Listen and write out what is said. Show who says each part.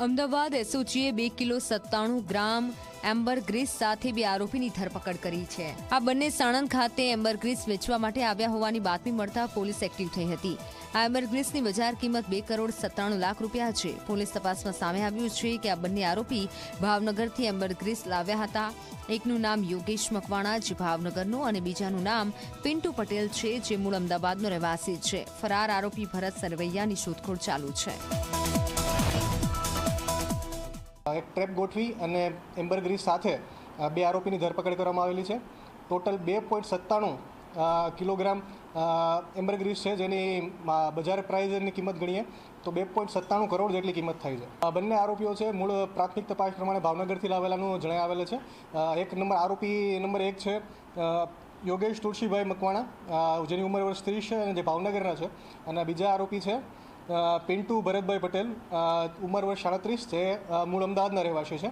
Speaker 1: Ahmedabad એસઓજીએ 2 kilo 97 ગ્રામ ambergris સાથે 2 આરોપીની ધરપકડ કરી છે। આ બંને સાણંદ ખાતે એમ્બરગ્રીસ વેચવા માટે આવ્યા હોવાની બાતમી મળતા પોલીસ એક્ટિવ થઈ હતી। આ એમ્બરગ્રીસની બજાર કિંમત 2 કરોડ 97 લાખ રૂપિયા છે। પોલીસ તપાસમાં સામે આવ્યું છે કે આ બંને આરોપી ભાવનગરથી એમ્બરગ્રીસ લાવ્યા હતા। એકનું નામ યોગેશ મકવાણા જે ભાવનગરનું અને બીજાનું નામ પિન્ટુ પટેલ છે જે મૂળ અમદાવાદનો રહેવાસી છે। ફરાર આરોપી ભરત સરવૈયાની શોધખોળ ચાલુ છે।
Speaker 2: એક ટ્રેપ ગોઠવી અને એમ્બરગ્રીસ સાથે 2 આરોપીની ધરપકડ કરવામાં આવેલી છે। ટોટલ 2.97 કિલોગ્રામ એમ્બરગ્રીસ છે જેની બજાર પ્રાઇઝની કિંમત ગણીએ તો 2.97 કરોડ જેટલી કિંમત થાય છે। બંને આરોપીઓ છે મૂળ પ્રાથમિક તપાસ પ્રમાણે ભાવનગરથી લાવેલાનું જણાઈ આવેલ છે। આરોપી નંબર 1 છે યોગેશ તુલસીભાઈ મકવાણા જેની ઉંમર વર્ષ 30 છે અને જે ભાવનગરના છે। અને બીજા આરોપી છે પિન્ટુ ભરતભાઈ પટેલ ઉંમર વર્ષ 37 જે મૂળ અમદાવાદના રહેવાસી છે।